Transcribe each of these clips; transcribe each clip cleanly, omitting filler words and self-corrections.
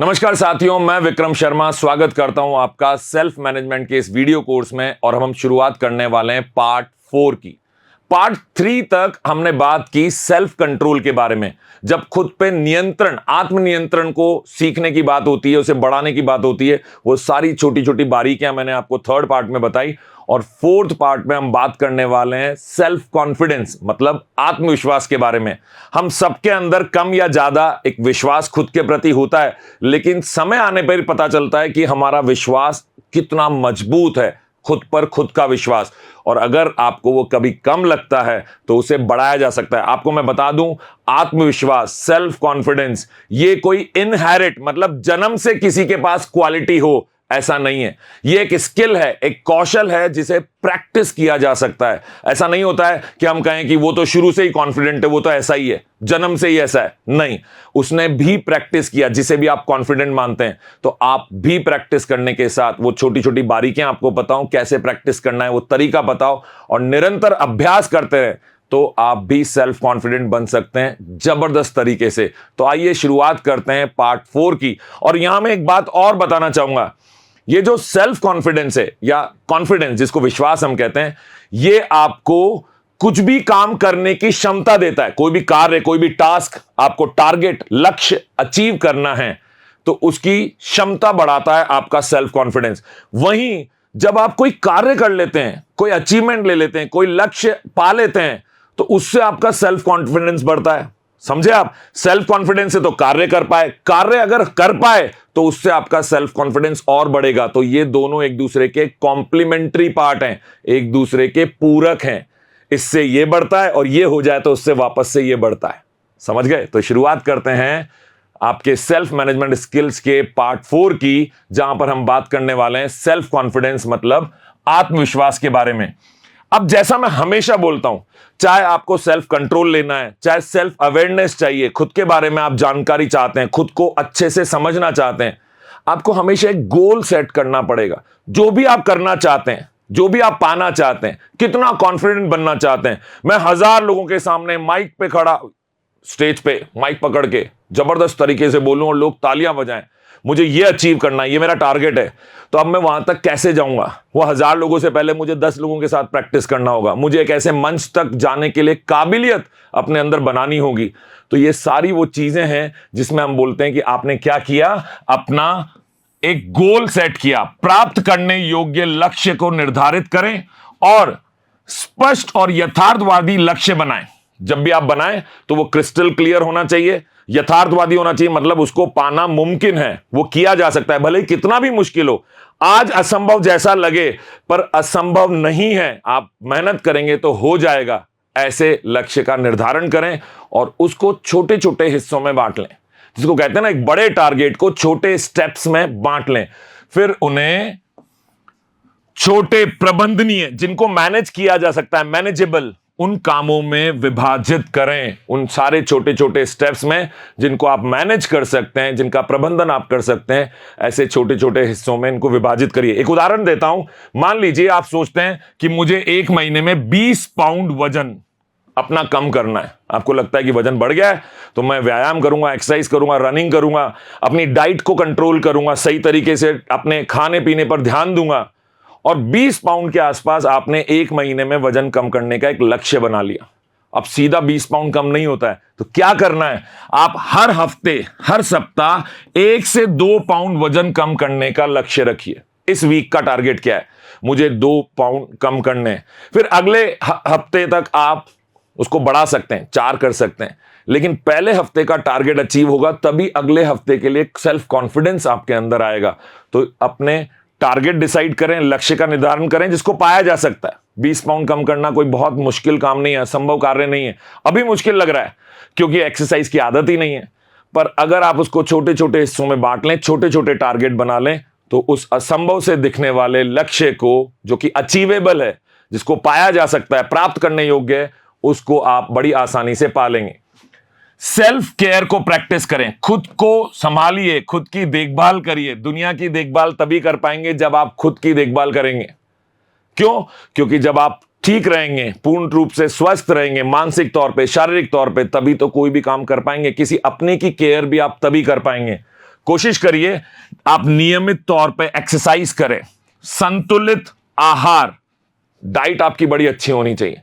नमस्कार साथियों, मैं विक्रम शर्मा स्वागत करता हूं आपका सेल्फ मैनेजमेंट के इस वीडियो कोर्स में। और हम शुरुआत करने वाले हैं पार्ट 4 की। पार्ट 3 तक हमने बात की सेल्फ कंट्रोल के बारे में। जब खुद पे नियंत्रण, आत्मनियंत्रण को सीखने की बात होती है, उसे बढ़ाने की बात होती है, वो सारी छोटी छोटी बारीकियां मैंने आपको थर्ड पार्ट में बताई। और फोर्थ पार्ट में हम बात करने वाले हैं सेल्फ कॉन्फिडेंस, मतलब आत्मविश्वास के बारे में। हम सबके अंदर कम या ज्यादा एक विश्वास खुद के प्रति होता है, लेकिन समय आने पर पता चलता है कि हमारा विश्वास कितना मजबूत है, खुद पर खुद का विश्वास। और अगर आपको वो कभी कम लगता है तो उसे बढ़ाया जा सकता है। आपको मैं बता दूं, आत्मविश्वास, सेल्फ कॉन्फिडेंस, ये कोई इनहेरिट, मतलब जन्म से किसी के पास क्वालिटी हो, ऐसा नहीं है। ये एक स्किल है, एक कौशल है जिसे प्रैक्टिस किया जा सकता है। ऐसा नहीं होता है कि हम कहें कि वो तो शुरू से ही कॉन्फिडेंट है, वो तो ऐसा ही है, जन्म से ही ऐसा है। नहीं, उसने भी प्रैक्टिस किया। जिसे भी आप कॉन्फिडेंट मानते हैं, तो आप भी प्रैक्टिस करने के साथ वो छोटी छोटी बारीकियां आपको बताओ, कैसे प्रैक्टिस करना है वो तरीका बताओ, और निरंतर अभ्यास करते हैं तो आप भी सेल्फ कॉन्फिडेंट बन सकते हैं जबरदस्त तरीके से। तो आइए शुरुआत करते हैं पार्ट 4 की। और यहां मैं एक बात और बताना चाहूंगा, ये जो सेल्फ कॉन्फिडेंस है या कॉन्फिडेंस जिसको विश्वास हम कहते हैं, ये आपको कुछ भी काम करने की क्षमता देता है। कोई भी कार्य, कोई भी टास्क, आपको टारगेट, लक्ष्य अचीव करना है तो उसकी क्षमता बढ़ाता है आपका सेल्फ कॉन्फिडेंस। वहीं जब आप कोई कार्य कर लेते हैं, कोई अचीवमेंट ले लेते हैं, कोई लक्ष्य पा लेते हैं, तो उससे आपका सेल्फ कॉन्फिडेंस बढ़ता है। समझे आप? सेल्फ कॉन्फिडेंस से तो कार्य कर पाए, कार्य अगर कर पाए तो उससे आपका सेल्फ कॉन्फिडेंस और बढ़ेगा। तो ये दोनों एक दूसरे के कॉम्प्लीमेंट्री पार्ट हैं, एक दूसरे के पूरक हैं। इससे ये बढ़ता है और ये हो जाए तो उससे वापस से ये बढ़ता है। समझ गए? तो शुरुआत करते हैं आपके सेल्फ मैनेजमेंट स्किल्स के पार्ट 4 की, जहां पर हम बात करने वाले हैं सेल्फ कॉन्फिडेंस मतलब आत्मविश्वास के बारे में। अब जैसा मैं हमेशा बोलता हूं, चाहे आपको सेल्फ कंट्रोल लेना है, चाहे सेल्फ अवेयरनेस चाहिए, खुद के बारे में आप जानकारी चाहते हैं, खुद को अच्छे से समझना चाहते हैं, आपको हमेशा एक गोल सेट करना पड़ेगा। जो भी आप करना चाहते हैं, जो भी आप पाना चाहते हैं, कितना कॉन्फिडेंट बनना चाहते हैं। मैं 1000 लोगों के सामने माइक पे खड़ा, स्टेज पे माइक पकड़ के जबरदस्त तरीके से बोलूं और लोग तालियां बजाएं, मुझे ये अचीव करना है, ये मेरा टारगेट है, तो अब मैं वहां तक कैसे जाऊंगा? वो 1000 लोगों से पहले मुझे 10 लोगों के साथ प्रैक्टिस करना होगा। मुझे एक ऐसे मंच तक जाने के लिए काबिलियत अपने अंदर बनानी होगी। तो ये सारी वो चीजें हैं जिसमें हम बोलते हैं कि आपने क्या किया, अपना एक गोल सेट किया, प्राप्त करने योग्य लक्ष्य को निर्धारित करें और स्पष्ट और यथार्थवादी लक्ष्य बनाएं। जब भी आप बनाएं तो वो क्रिस्टल क्लियर होना चाहिए, यथार्थवादी होना चाहिए, मतलब उसको पाना मुमकिन है, वो किया जा सकता है, भले ही कितना भी मुश्किल हो। आज असंभव जैसा लगे, पर असंभव नहीं है, आप मेहनत करेंगे तो हो जाएगा। ऐसे लक्ष्य का निर्धारण करें और उसको छोटे छोटे हिस्सों में बांट लें, जिसको कहते हैं ना, एक बड़े टारगेट को छोटे स्टेप्स में बांट लें। फिर उन्हें छोटे प्रबंधनीय, जिनको मैनेज किया जा सकता है, मैनेजेबल, उन कामों में विभाजित करें। उन सारे छोटे छोटे स्टेप्स में जिनको आप मैनेज कर सकते हैं, जिनका प्रबंधन आप कर सकते हैं, ऐसे छोटे छोटे हिस्सों में इनको विभाजित करिए। एक उदाहरण देता हूं। मान लीजिए आप सोचते हैं कि मुझे 1 महीने में 20 पाउंड वजन अपना कम करना है। आपको लगता है कि वजन बढ़ गया है तो मैं व्यायाम करूंगा, एक्सरसाइज करूंगा, रनिंग करूंगा, अपनी डाइट को कंट्रोल करूंगा, सही तरीके से अपने खाने पीने पर ध्यान दूंगा, और 20 पाउंड के आसपास आपने 1 महीने में वजन कम करने का एक लक्ष्य बना लिया। अब सीधा 20 पाउंड कम नहीं होता है, तो क्या करना है? आप हर हफ्ते, हर सप्ताह 1 से 2 पाउंड वजन कम करने का लक्ष्य रखिए। इस वीक का टारगेट क्या है? मुझे 2 पाउंड कम करने हैं। फिर अगले हफ्ते तक आप उसको बढ़ा सकते हैं, 4 कर सकते हैं, लेकिन पहले हफ्ते का टारगेट अचीव होगा तभी अगले हफ्ते के लिए सेल्फ कॉन्फिडेंस आपके अंदर आएगा। तो अपने टारगेट डिसाइड करें, लक्ष्य का निर्धारण करें जिसको पाया जा सकता है। 20 पाउंड कम करना कोई बहुत मुश्किल काम नहीं है, असंभव कार्य नहीं है। अभी मुश्किल लग रहा है क्योंकि एक्सरसाइज की आदत ही नहीं है, पर अगर आप उसको छोटे छोटे हिस्सों में बांट लें, छोटे छोटे टारगेट बना लें, तो उस असंभव से दिखने वाले लक्ष्य को, जो कि अचीवेबल है, जिसको पाया जा सकता है, प्राप्त करने योग्य है, उसको आप बड़ी आसानी से पा लेंगे। सेल्फ केयर को प्रैक्टिस करें, खुद को संभालिए, खुद की देखभाल करिए। दुनिया की देखभाल तभी कर पाएंगे जब आप खुद की देखभाल करेंगे। क्यों? क्योंकि जब आप ठीक रहेंगे, पूर्ण रूप से स्वस्थ रहेंगे, मानसिक तौर पे, शारीरिक तौर पे, तभी तो कोई भी काम कर पाएंगे। किसी अपने की केयर भी आप तभी कर पाएंगे। कोशिश करिए आप नियमित तौर पे एक्सरसाइज करें, संतुलित आहार, डाइट आपकी बड़ी अच्छी होनी चाहिए।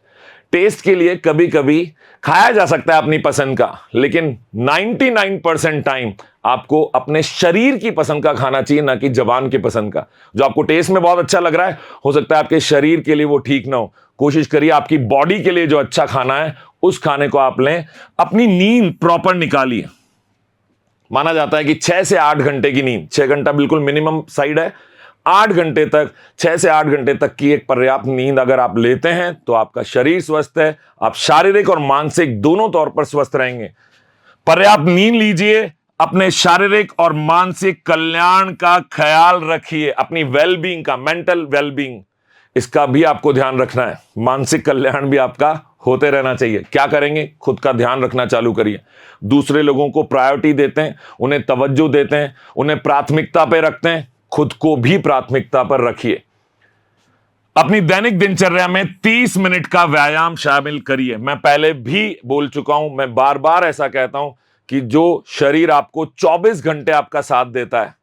टेस्ट के लिए कभी कभी खाया जा सकता है अपनी पसंद का, लेकिन 99% टाइम आपको अपने शरीर की पसंद का खाना चाहिए, ना कि जबान की पसंद का। जो आपको टेस्ट में बहुत अच्छा लग रहा है, हो सकता है आपके शरीर के लिए वो ठीक ना हो। कोशिश करिए आपकी बॉडी के लिए जो अच्छा खाना है उस खाने को आप लें। अपनी नींद प्रॉपर निकालिए। माना जाता है कि 6 से 8 घंटे की नींद, 6 घंटा बिल्कुल मिनिमम साइड है, 8 घंटे तक, 6 से 8 घंटे तक की एक पर्याप्त नींद अगर आप लेते हैं तो आपका शरीर स्वस्थ है, आप शारीरिक और मानसिक दोनों तौर पर स्वस्थ रहेंगे। पर्याप्त नींद लीजिए, अपने शारीरिक और मानसिक कल्याण का ख्याल रखिए, अपनी वेलबींग का, मेंटल वेलबींग, इसका भी आपको ध्यान रखना है। मानसिक कल्याण भी आपका होते रहना चाहिए। क्या करेंगे? खुद का ध्यान रखना चालू करिए। दूसरे लोगों को प्रायोरिटी देते हैं, उन्हें तवज्जो देते हैं, उन्हें प्राथमिकता पे रखते हैं, खुद को भी प्राथमिकता पर रखिए। अपनी दैनिक दिनचर्या में 30 मिनट का व्यायाम शामिल करिए। मैं पहले भी बोल चुका हूं, मैं बार बार ऐसा कहता हूं कि जो शरीर आपको 24 घंटे आपका साथ देता है,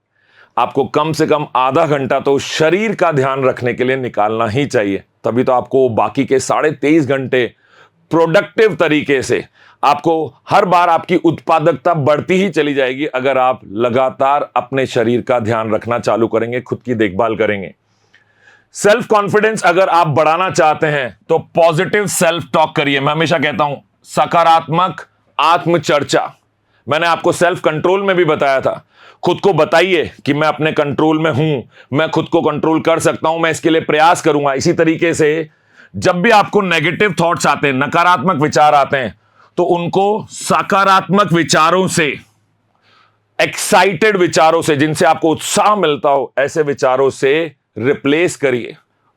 आपको कम से कम आधा घंटा तो शरीर का ध्यान रखने के लिए निकालना ही चाहिए। तभी तो आपको बाकी के 23.5 घंटे प्रोडक्टिव तरीके से, आपको हर बार आपकी उत्पादकता बढ़ती ही चली जाएगी अगर आप लगातार अपने शरीर का ध्यान रखना चालू करेंगे, खुद की देखभाल करेंगे। सेल्फ कॉन्फिडेंस अगर आप बढ़ाना चाहते हैं तो पॉजिटिव सेल्फ टॉक करिए। मैं हमेशा कहता हूं सकारात्मक आत्मचर्चा। मैंने आपको सेल्फ कंट्रोल में भी बताया था। खुद को बताइए कि मैं अपने कंट्रोल में हूं, मैं खुद को कंट्रोल कर सकता हूं, मैं इसके लिए प्रयास करूंगा। इसी तरीके से जब भी आपको नेगेटिव थॉट्स आते हैं, नकारात्मक विचार आते हैं, तो उनको सकारात्मक विचारों से, एक्साइटेड विचारों से, जिनसे आपको उत्साह मिलता हो, ऐसे विचारों से रिप्लेस करिए,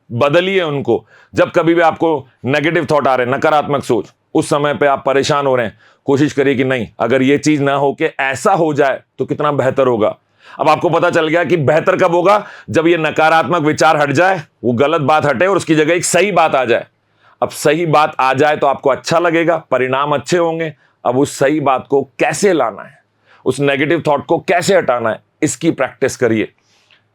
बदलिए उनको। जब कभी भी आपको नेगेटिव थॉट आ रहे हैं, नकारात्मक सोच, उस समय पे आप परेशान हो रहे हैं, कोशिश करिए कि नहीं, अगर ये चीज ना हो के ऐसा हो जाए तो कितना बेहतर होगा। अब आपको पता चल गया कि बेहतर कब होगा? जब ये नकारात्मक विचार हट जाए, वो गलत बात हटे और उसकी जगह एक सही बात आ जाए। अब सही बात आ जाए तो आपको अच्छा लगेगा, परिणाम अच्छे होंगे। अब उस सही बात को कैसे लाना है, उस नेगेटिव थॉट को कैसे हटाना है, इसकी प्रैक्टिस करिए।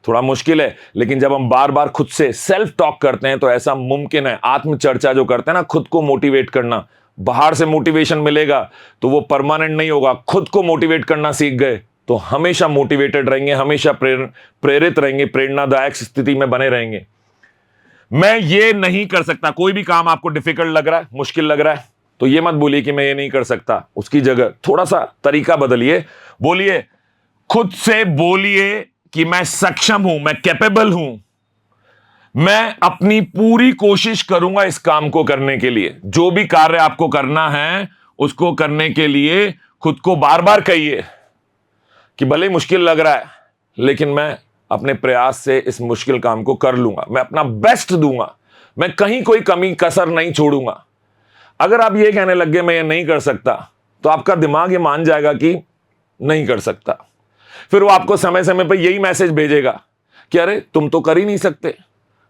थोड़ा मुश्किल है, लेकिन जब हम बार बार खुद से सेल्फ टॉक करते हैं तो ऐसा मुमकिन है। आत्मचर्चा जो करते हैं ना, खुद को मोटिवेट करना, बाहर से मोटिवेशन मिलेगा तो वो परमानेंट नहीं होगा। खुद को मोटिवेट करना सीख गए तो हमेशा मोटिवेटेड रहेंगे, हमेशा प्रेरित रहेंगे, प्रेरणादायक स्थिति में बने रहेंगे। मैं ये नहीं कर सकता, कोई भी काम आपको डिफिकल्ट लग रहा है, मुश्किल लग रहा है, तो ये मत बोलिए कि मैं ये नहीं कर सकता। उसकी जगह थोड़ा सा तरीका बदलिए, बोलिए, खुद से बोलिए कि मैं सक्षम हूं, मैं कैपेबल हूं, मैं अपनी पूरी कोशिश करूंगा इस काम को करने के लिए। जो भी कार्य आपको करना है उसको करने के लिए खुद को बार बार कहिए कि भले मुश्किल लग रहा है, लेकिन मैं अपने प्रयास से इस मुश्किल काम को कर लूंगा, मैं अपना बेस्ट दूंगा, मैं कहीं कोई कमी कसर नहीं छोड़ूंगा। अगर आप ये कहने लग गए मैं ये नहीं कर सकता, तो आपका दिमाग ये मान जाएगा कि नहीं कर सकता। फिर वो आपको समय समय पर यही मैसेज भेजेगा कि अरे तुम तो कर ही नहीं सकते।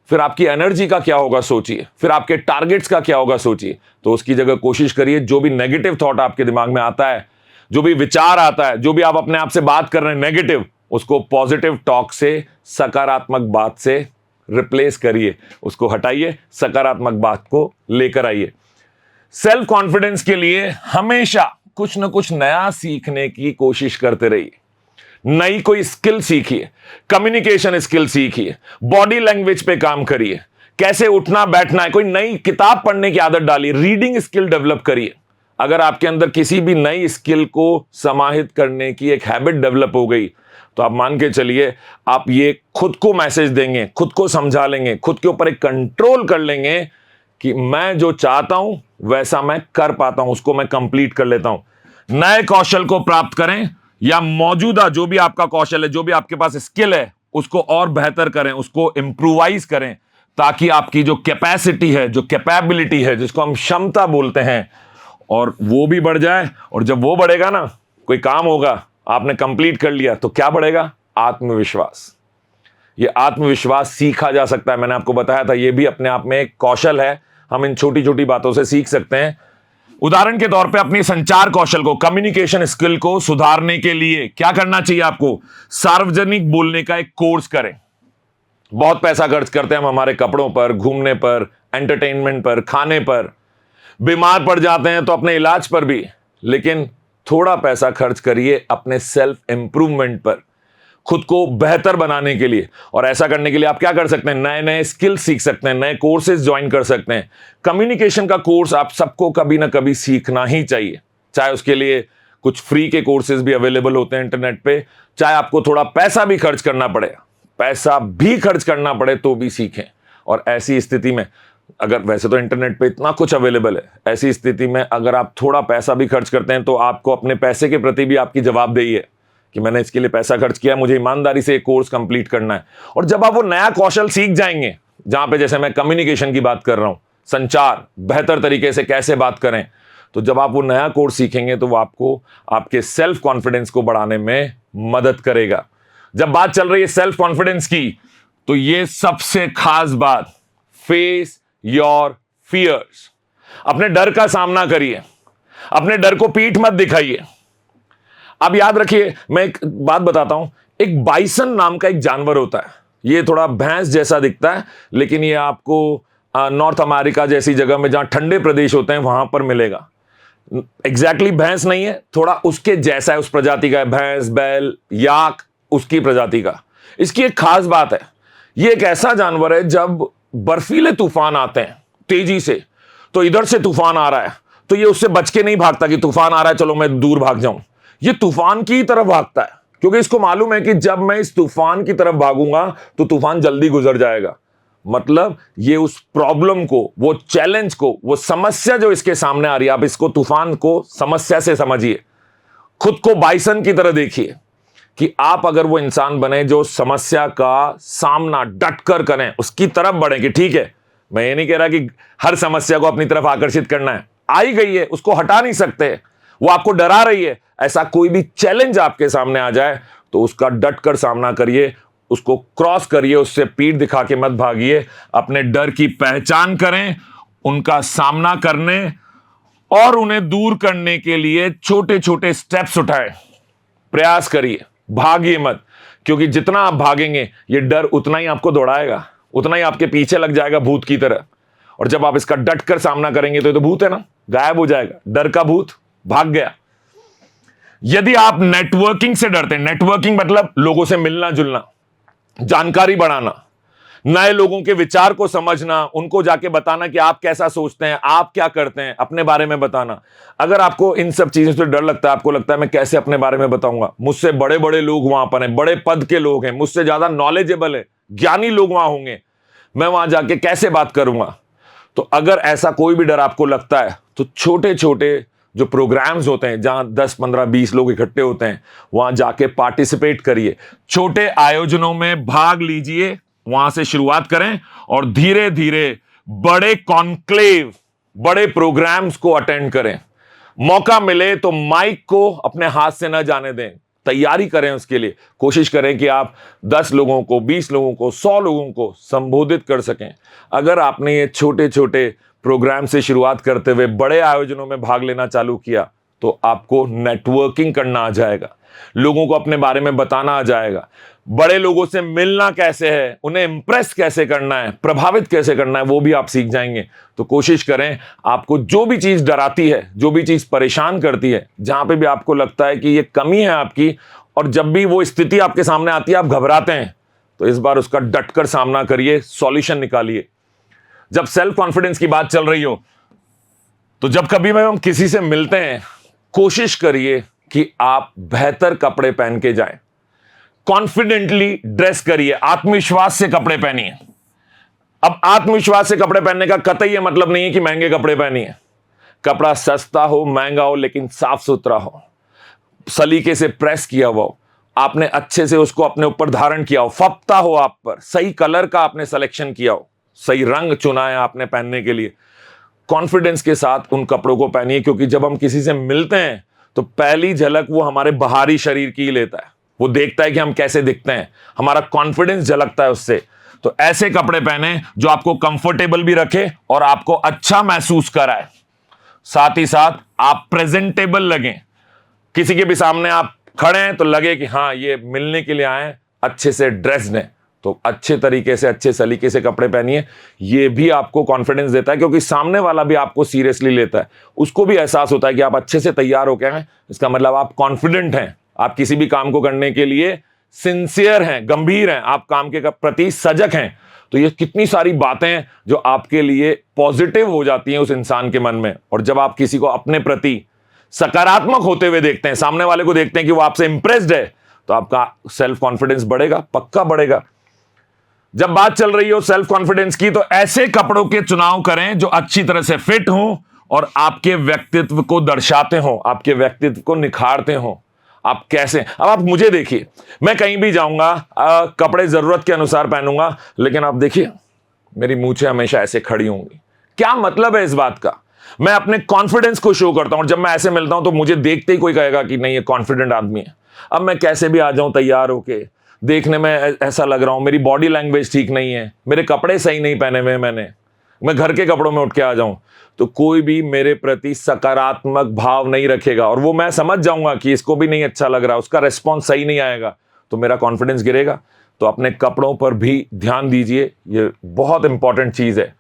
फिर आपकी एनर्जी का क्या होगा सोचिए, फिर आपके टारगेट्स का क्या होगा सोचिए। तो उसकी जगह कोशिश करिए, जो भी नेगेटिव थॉट आपके दिमाग में आता है, जो भी विचार आता है, जो भी आप अपने आप से बात कर रहे हैं नेगेटिव, उसको पॉजिटिव टॉक से, सकारात्मक बात से रिप्लेस करिए, उसको हटाइए, सकारात्मक बात को लेकर आइए। सेल्फ कॉन्फिडेंस के लिए हमेशा कुछ ना कुछ नया सीखने की कोशिश करते रहिए। नई कोई स्किल सीखिए, कम्युनिकेशन स्किल सीखिए, बॉडी लैंग्वेज पे काम करिए, कैसे उठना बैठना है, कोई नई किताब पढ़ने की आदत डालिए, रीडिंग स्किल डेवलप करिए। अगर आपके अंदर किसी भी नई स्किल को समाहित करने की एक हैबिट डेवलप हो गई, तो आप मान के चलिए आप ये खुद को मैसेज देंगे, खुद को समझा लेंगे, खुद के ऊपर एक कंट्रोल कर लेंगे कि मैं जो चाहता हूं वैसा मैं कर पाता हूं, उसको मैं कंप्लीट कर लेता हूं। नए कौशल को प्राप्त करें या मौजूदा जो भी आपका कौशल है, जो भी आपके पास स्किल है, उसको और बेहतर करें, उसको इंप्रूवाइज करें, ताकि आपकी जो कैपेसिटी है, जो कैपेबिलिटी है, जिसको हम क्षमता बोलते हैं, और वो भी बढ़ जाए। और जब वो बढ़ेगा ना, कोई काम होगा आपने कंप्लीट कर लिया, तो क्या बढ़ेगा? आत्मविश्वास। ये आत्मविश्वास सीखा जा सकता है, मैंने आपको बताया था, ये भी अपने आप में एक कौशल है। हम इन छोटी छोटी बातों से सीख सकते हैं। उदाहरण के तौर पे अपनी संचार कौशल को, कम्युनिकेशन स्किल को सुधारने के लिए क्या करना चाहिए आपको? सार्वजनिक बोलने का एक कोर्स करें। बहुत पैसा खर्च करते हैं हम हमारे कपड़ों पर, घूमने पर, एंटरटेनमेंट पर, खाने पर, बीमार पड़ जाते हैं तो अपने इलाज पर भी, लेकिन थोड़ा पैसा खर्च करिए अपने सेल्फ इंप्रूवमेंट पर, खुद को बेहतर बनाने के लिए। और ऐसा करने के लिए आप क्या कर सकते हैं? नए नए स्किल सीख सकते हैं, नए कोर्सेज ज्वाइन कर सकते हैं। कम्युनिकेशन का कोर्स आप सबको कभी ना कभी सीखना ही चाहिए, चाहे उसके लिए कुछ फ्री के कोर्सेज भी अवेलेबल होते हैं इंटरनेट पे, चाहे आपको थोड़ा पैसा भी खर्च करना पड़े, पैसा भी खर्च करना पड़े तो भी सीखें। और ऐसी स्थिति में, अगर वैसे तो इंटरनेट पे इतना कुछ अवेलेबल है, ऐसी स्थिति में अगर आप थोड़ा पैसा भी खर्च करते हैं तो आपको अपने पैसे के प्रति भी आपकी जवाबदेही है कि मैंने इसके लिए पैसा खर्च किया, मुझे ईमानदारी से एक कोर्स कंप्लीट करना है। और जब आप वो नया कौशल सीख जाएंगे, जहां पे जैसे मैं कम्युनिकेशन की बात कर रहा हूं, संचार बेहतर तरीके से कैसे बात करें, तो जब आप वो नया कोर्स सीखेंगे तो वो आपको आपके सेल्फ कॉन्फिडेंस को बढ़ाने में मदद करेगा। जब बात चल रही है सेल्फ कॉन्फिडेंस की, तो ये सबसे खास बात, फेस योर फियर्स। अपने डर का सामना करिए, अपने डर को पीठ मत दिखाइए। अब याद रखिए, मैं एक बात बताता हूं, एक बाइसन नाम का एक जानवर होता है, ये थोड़ा भैंस जैसा दिखता है, लेकिन ये आपको नॉर्थ अमेरिका जैसी जगह में जहां ठंडे प्रदेश होते हैं वहां पर मिलेगा। एग्जैक्टली भैंस नहीं है, थोड़ा उसके जैसा है, उस प्रजाति का है, भैंस, बैल, याक, उसकी प्रजाति का। इसकी एक खास बात है, ये एक ऐसा जानवर है, जब बर्फीले तूफान आते हैं तेजी से, तो इधर से तूफान आ रहा है तो ये उससे बच के नहीं भागता कि तूफान आ रहा है चलो मैं दूर भाग जाऊं, ये तूफान की तरफ भागता है, क्योंकि इसको मालूम है कि जब मैं इस तूफान की तरफ भागूंगा तो तूफान जल्दी गुजर जाएगा। मतलब ये उस प्रॉब्लम को, वो चैलेंज को, वो समस्या जो इसके सामने आ रही है, आप इसको, तूफान को समस्या से समझिए, खुद को बाइसन की तरह देखिए कि आप अगर वो इंसान बने जो समस्या का सामना डटकर करें, उसकी तरफ बढ़े कि ठीक है, मैं ये नहीं कह रहा कि हर समस्या को अपनी तरफ आकर्षित करना है, आई गई है उसको हटा नहीं सकते, वो आपको डरा रही है, ऐसा कोई भी चैलेंज आपके सामने आ जाए तो उसका डटकर सामना करिए, उसको क्रॉस करिए, उससे पीठ दिखा के मत भागिए, अपने डर की पहचान करें, उनका सामना करने और उन्हें दूर करने के लिए छोटे छोटे स्टेप्स उठाएं, प्रयास करिए, भागिए मत, क्योंकि जितना आप भागेंगे ये डर उतना ही आपको दौड़ाएगा, उतना ही आपके पीछे लग जाएगा भूत की तरह। और जब आप इसका डटकर सामना करेंगे तो ये तो भूत है ना, गायब हो जाएगा, डर का भूत भाग गया। यदि आप नेटवर्किंग से डरते हैं, नेटवर्किंग मतलब लोगों से मिलना जुलना, जानकारी बढ़ाना, नए लोगों के विचार को समझना, उनको जाके बताना कि आप कैसा सोचते हैं, आप क्या करते हैं, अपने बारे में बताना। अगर आपको इन सब चीजों से डर लगता है, आपको लगता है मैं कैसे अपने बारे में बताऊंगा, मुझसे बड़े बड़े लोग वहां पर हैं, बड़े पद के लोग हैं, मुझसे ज्यादा नॉलेजेबल है, ज्ञानी लोग वहां होंगे, मैं वहां जाके कैसे बात करूंगा। तो अगर ऐसा कोई भी डर आपको लगता है तो छोटे छोटे जो प्रोग्राम्स होते हैं जहां 10, 15, 20 लोग इकट्ठे होते हैं, वहां जाके पार्टिसिपेट करिए, छोटे आयोजनों में भाग लीजिए, वहां से शुरुआत करें और धीरे धीरे बड़े कॉन्क्लेव, बड़े प्रोग्राम्स को अटेंड करें। मौका मिले तो माइक को अपने हाथ से न जाने दें, तैयारी करें उसके लिए, कोशिश करें कि आप 10 लोगों को, 20 लोगों को, 100 लोगों को संबोधित कर सकें। अगर आपने ये छोटे छोटे प्रोग्राम से शुरुआत करते हुए बड़े आयोजनों में भाग लेना चालू किया तो आपको नेटवर्किंग करना आ जाएगा, लोगों को अपने बारे में बताना आ जाएगा, बड़े लोगों से मिलना कैसे है, उन्हें इंप्रेस कैसे करना है, प्रभावित कैसे करना है, वो भी आप सीख जाएंगे। तो कोशिश करें, आपको जो भी चीज डराती है, जो भी चीज परेशान करती है, जहां पे भी आपको लगता है कि ये कमी है आपकी, और जब भी वो स्थिति आपके सामने आती है आप घबराते हैं, तो इस बार उसका डटकर सामना करिए, सॉल्यूशन निकालिए। जब सेल्फ कॉन्फिडेंस की बात चल रही हो तो जब कभी भी हम किसी से मिलते हैं, कोशिश करिए कि आप बेहतर कपड़े पहन के जाएं, कॉन्फिडेंटली ड्रेस करिए, आत्मविश्वास से कपड़े पहनिए। अब आत्मविश्वास से कपड़े पहनने का कतई ये मतलब नहीं है कि महंगे कपड़े पहनिए, कपड़ा सस्ता हो, महंगा हो, लेकिन साफ सुथरा हो, सलीके से प्रेस किया हुआ हो, आपने अच्छे से उसको अपने ऊपर धारण किया हो, फपता हो आप पर, सही कलर का आपने सिलेक्शन किया हो, सही रंग चुना है आपने पहनने के लिए। कॉन्फिडेंस के साथ उन कपड़ों को पहनिए, क्योंकि जब हम किसी से मिलते हैं तो पहली झलक वो हमारे बाहरी शरीर की ही लेता है, वो देखता है कि हम कैसे दिखते हैं, हमारा कॉन्फिडेंस झलकता है उससे। तो ऐसे कपड़े पहने जो आपको कंफर्टेबल भी रखे और आपको अच्छा महसूस कराए। साथ ही साथ आप प्रेजेंटेबल लगें। किसी के भी सामने आप खड़े हैं तो लगे कि हाँ ये मिलने के लिए आए हैं, अच्छे से ड्रेस्ड हैं, तो अच्छे तरीके से अच्छे सलीके से कपड़े पहनिए। ये भी आपको कॉन्फिडेंस देता है क्योंकि सामने वाला भी आपको सीरियसली लेता है, उसको भी एहसास होता है कि आप अच्छे से तैयार होके आए, इसका मतलब आप कॉन्फिडेंट हैं, आप किसी भी काम को करने के लिए सिंसियर हैं, गंभीर हैं, आप काम के प्रति सजग हैं। तो ये कितनी सारी बातें हैं जो आपके लिए पॉजिटिव हो जाती हैं उस इंसान के मन में। और जब आप किसी को अपने प्रति सकारात्मक होते हुए देखते हैं, सामने वाले को देखते हैं कि वो आपसे इंप्रेस्ड है, तो आपका सेल्फ कॉन्फिडेंस बढ़ेगा, पक्का बढ़ेगा। जब बात चल रही हो सेल्फ कॉन्फिडेंस की, तो ऐसे कपड़ों के चुनाव करें जो अच्छी तरह से फिट हों और आपके व्यक्तित्व को दर्शाते हों, आपके व्यक्तित्व को निखारते हों। आप कैसे, अब आप मुझे देखिए, मैं कहीं भी जाऊंगा कपड़े जरूरत के अनुसार पहनूंगा, लेकिन आप देखिए मेरी मूंछें हमेशा ऐसे खड़ी होंगी। क्या मतलब है इस बात का? मैं अपने कॉन्फिडेंस को शो करता हूं और जब मैं ऐसे मिलता हूं तो मुझे देखते ही कोई कहेगा कि नहीं ये कॉन्फिडेंट आदमी है। अब मैं कैसे भी आ जाऊं तैयार होके, देखने में ऐसा लग रहा हूं, मेरी बॉडी लैंग्वेज ठीक नहीं है, मेरे कपड़े सही नहीं पहने हुए मैं घर के कपड़ों में उठ के आ जाऊं, तो कोई भी मेरे प्रति सकारात्मक भाव नहीं रखेगा और वो मैं समझ जाऊंगा कि इसको भी नहीं अच्छा लग रहा, उसका रेस्पॉन्स सही नहीं आएगा, तो मेरा कॉन्फिडेंस गिरेगा। तो अपने कपड़ों पर भी ध्यान दीजिए, ये बहुत इंपॉर्टेंट चीज है।